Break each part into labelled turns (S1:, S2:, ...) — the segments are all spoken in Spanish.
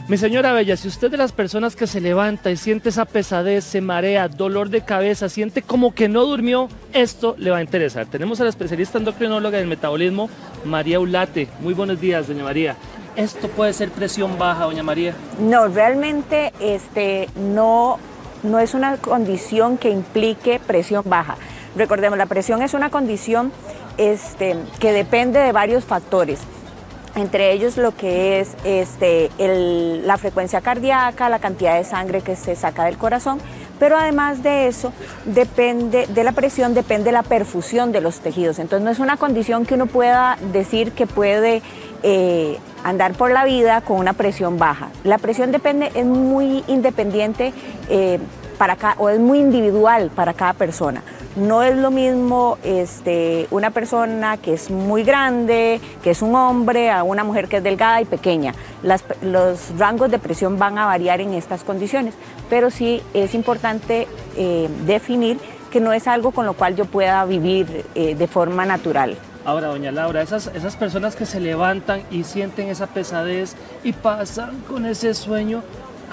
S1: Mi señora Bella, si usted es de las personas que se levanta y siente esa pesadez, se marea, dolor de cabeza, siente como que no durmió, esto le va a interesar. Tenemos a la especialista endocrinóloga del metabolismo, María Ulate. Muy buenos días, doña María. ¿Esto puede ser presión baja, doña María?
S2: No, realmente no es una condición que implique presión baja. Recordemos, la presión es una condición que depende de varios factores. Entre ellos lo que es la frecuencia cardíaca, la cantidad de sangre que se saca del corazón, pero además de eso, depende de la presión, depende la perfusión de los tejidos. Entonces no es una condición que uno pueda decir que puede andar por la vida con una presión baja. La presión es muy independiente o es muy individual para cada persona. No es lo mismo una persona que es muy grande, que es un hombre, a una mujer que es delgada y pequeña. Los rangos de presión van a variar en estas condiciones, pero sí es importante definir que no es algo con lo cual yo pueda vivir de forma natural.
S1: Ahora, doña Laura, esas personas que se levantan y sienten esa pesadez y pasan con ese sueño,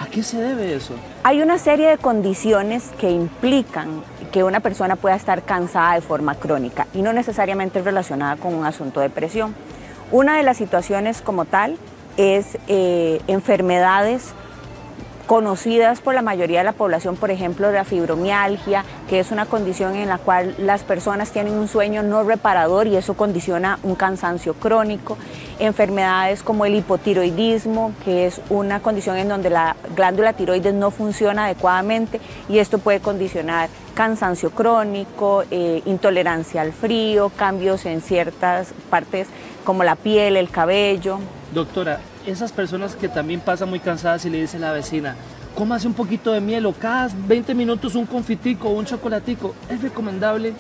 S1: ¿a qué se debe eso?
S2: Hay una serie de condiciones que implican que una persona pueda estar cansada de forma crónica y no necesariamente relacionada con un asunto de presión. Una de las situaciones como tal es enfermedades conocidas por la mayoría de la población, por ejemplo, la fibromialgia, que es una condición en la cual las personas tienen un sueño no reparador y eso condiciona un cansancio crónico. Enfermedades como el hipotiroidismo, que es una condición en donde la glándula tiroides no funciona adecuadamente y esto puede condicionar cansancio crónico, intolerancia al frío, cambios en ciertas partes como la piel, el cabello.
S1: Doctora, esas personas que también pasan muy cansadas y le dice a la vecina, cómase un poquito de miel o cada 20 minutos un confitico o un chocolatico, ¿es recomendable?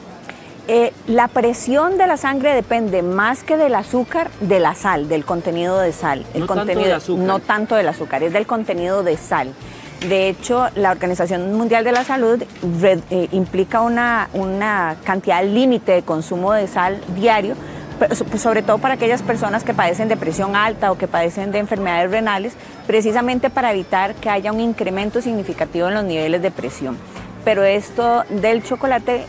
S2: La presión de la sangre depende más que del azúcar, de la sal, del contenido de sal.
S1: No tanto del azúcar.
S2: No tanto del azúcar, es del contenido de sal. De hecho, la Organización Mundial de la Salud implica una cantidad límite de consumo de sal diario, sobre todo para aquellas personas que padecen de presión alta o que padecen de enfermedades renales, precisamente para evitar que haya un incremento significativo en los niveles de presión. Pero esto del chocolate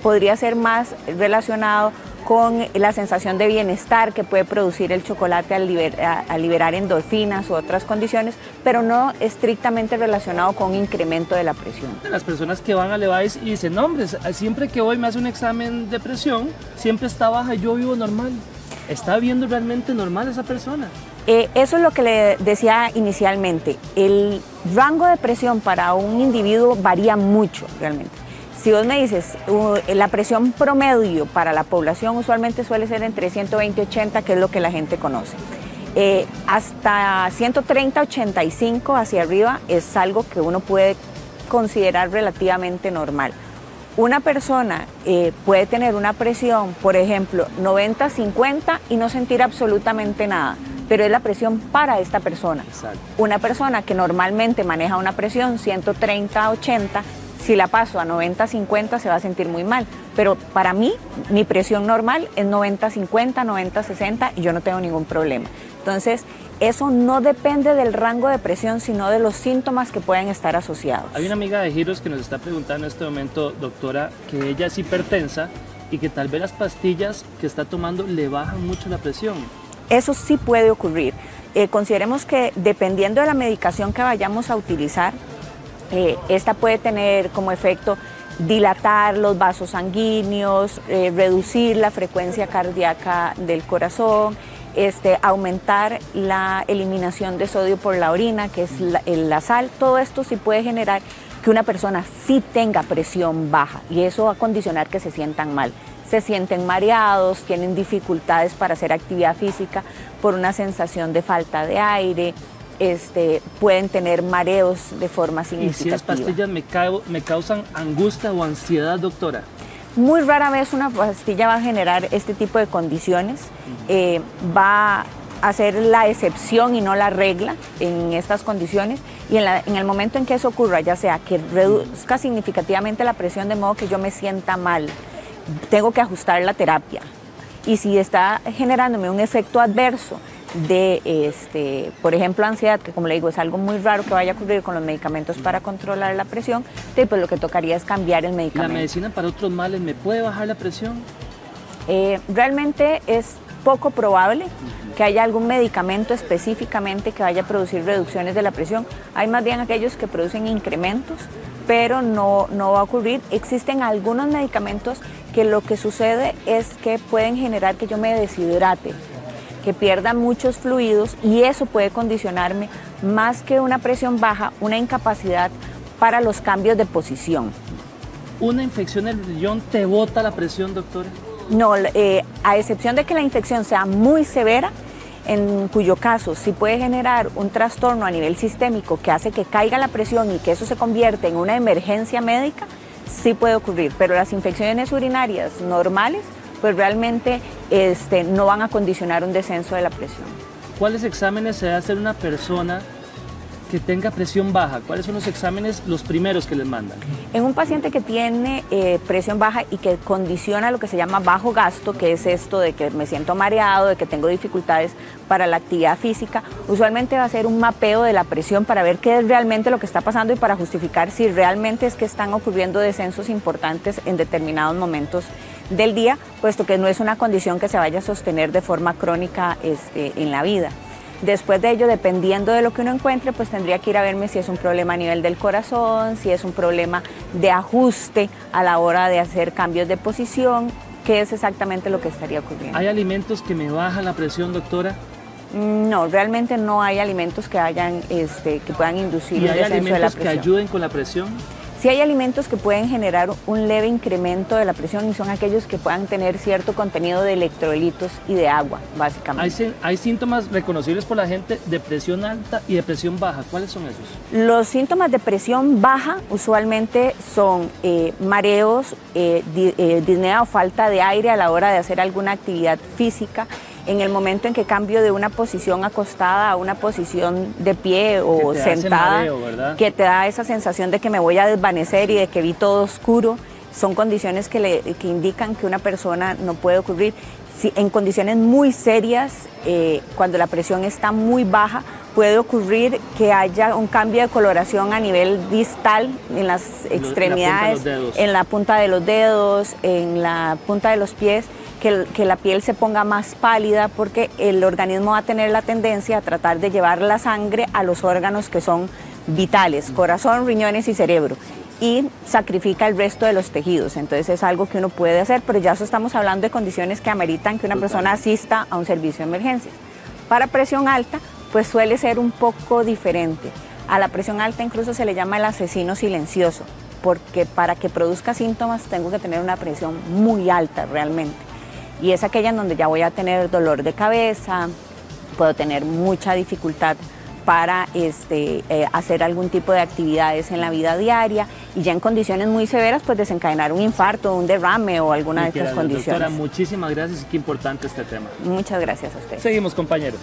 S2: podría ser más relacionado con la sensación de bienestar que puede producir el chocolate al liberar endorfinas u otras condiciones, pero no estrictamente relacionado con un incremento de la presión.
S1: Las personas que van al EVAIS y dicen, no, hombre, siempre que voy me hace un examen de presión, siempre está baja y yo vivo normal. ¿Está viendo realmente normal esa persona?
S2: Eso es lo que le decía inicialmente. El rango de presión para un individuo varía mucho realmente. Si vos me dices, la presión promedio para la población usualmente suele ser entre 120 y 80, que es lo que la gente conoce. Hasta 130, 85 hacia arriba es algo que uno puede considerar relativamente normal. Una persona puede tener una presión, por ejemplo, 90-50 y no sentir absolutamente nada, pero es la presión para esta persona.
S1: Exacto.
S2: Una persona que normalmente maneja una presión 130-80, si la paso a 90-50 se va a sentir muy mal, pero para mí mi presión normal es 90-50, 90-60 y yo no tengo ningún problema. Entonces, eso no depende del rango de presión, sino de los síntomas que pueden estar asociados.
S1: Hay una amiga de Giros que nos está preguntando en este momento, doctora, que ella es hipertensa y que tal vez las pastillas que está tomando le bajan mucho la presión.
S2: Eso sí puede ocurrir. Consideremos que dependiendo de la medicación que vayamos a utilizar, esta puede tener como efecto dilatar los vasos sanguíneos, reducir la frecuencia cardíaca del corazón, aumentar la eliminación de sodio por la orina, que es la sal. Todo esto sí puede generar que una persona sí tenga presión baja y eso va a condicionar que se sientan mal. Se sienten mareados, tienen dificultades para hacer actividad física por una sensación de falta de aire, pueden tener mareos de forma significativa.
S1: ¿Y si las pastillas me causan angustia o ansiedad, doctora?
S2: Muy rara vez una pastilla va a generar este tipo de condiciones, va a ser la excepción y no la regla en estas condiciones y en el momento en que eso ocurra, ya sea que reduzca significativamente la presión de modo que yo me sienta mal, tengo que ajustar la terapia. Y si está generándome un efecto adverso de, por ejemplo, ansiedad, que como le digo, es algo muy raro que vaya a ocurrir con los medicamentos para controlar la presión, pues lo que tocaría es cambiar el medicamento.
S1: ¿La medicina para otros males me puede bajar la presión?
S2: Realmente es poco probable que haya algún medicamento específicamente que vaya a producir reducciones de la presión. Hay más bien aquellos que producen incrementos, pero no va a ocurrir. Existen algunos medicamentos que lo que sucede es que pueden generar que yo me deshidrate, que pierda muchos fluidos, y eso puede condicionarme más que una presión baja, una incapacidad para los cambios de posición.
S1: ¿Una infección del riñón te bota la presión, doctora?
S2: No, a excepción de que la infección sea muy severa, en cuyo caso sí puede generar un trastorno a nivel sistémico que hace que caiga la presión y que eso se convierte en una emergencia médica, sí puede ocurrir, pero las infecciones urinarias normales pues realmente no van a condicionar un descenso de la presión.
S1: ¿Cuáles exámenes se debe hacer una persona que tenga presión baja? ¿Cuáles son los exámenes, los primeros que les mandan?
S2: En un paciente que tiene presión baja y que condiciona lo que se llama bajo gasto, que es esto de que me siento mareado, de que tengo dificultades para la actividad física, usualmente va a ser un mapeo de la presión para ver qué es realmente lo que está pasando y para justificar si realmente es que están ocurriendo descensos importantes en determinados momentos del día, puesto que no es una condición que se vaya a sostener de forma crónica en la vida. Después de ello, dependiendo de lo que uno encuentre, pues tendría que ir a verme si es un problema a nivel del corazón, si es un problema de ajuste a la hora de hacer cambios de posición, qué es exactamente lo que estaría ocurriendo.
S1: ¿Hay alimentos que me bajan la presión, doctora?
S2: No, realmente no hay alimentos que que puedan inducir un descenso de la presión.
S1: ¿Y hay alimentos que ayuden con la presión?
S2: Sí hay alimentos que pueden generar un leve incremento de la presión y son aquellos que puedan tener cierto contenido de electrolitos y de agua, básicamente.
S1: ¿Hay síntomas reconocibles por la gente de presión alta y de presión baja? ¿Cuáles son esos?
S2: Los síntomas de presión baja usualmente son mareos, disnea o falta de aire a la hora de hacer alguna actividad física. En el momento en que cambio de una posición acostada a una posición de pie o sentada, que te da esa sensación de que me voy a desvanecer y de que vi todo oscuro, son condiciones que indican que una persona no puede ocurrir. En condiciones muy serias, cuando la presión está muy baja, puede ocurrir que haya un cambio de coloración a nivel distal, en las extremidades, en la punta de los dedos, en la punta de los pies, que la piel se ponga más pálida, porque el organismo va a tener la tendencia a tratar de llevar la sangre a los órganos que son vitales, corazón, riñones y cerebro, y sacrifica el resto de los tejidos. Entonces es algo que uno puede hacer, pero ya estamos hablando de condiciones que ameritan que una persona asista a un servicio de emergencias. Para presión alta, pues suele ser un poco diferente. A la presión alta incluso se le llama el asesino silencioso, porque para que produzca síntomas tengo que tener una presión muy alta realmente. Y es aquella en donde ya voy a tener dolor de cabeza, puedo tener mucha dificultad para hacer algún tipo de actividades en la vida diaria, y ya en condiciones muy severas pues desencadenar un infarto, un derrame o alguna de estas condiciones.
S1: Doctora, muchísimas gracias y qué importante este tema.
S2: Muchas gracias a usted.
S1: Seguimos, compañeros.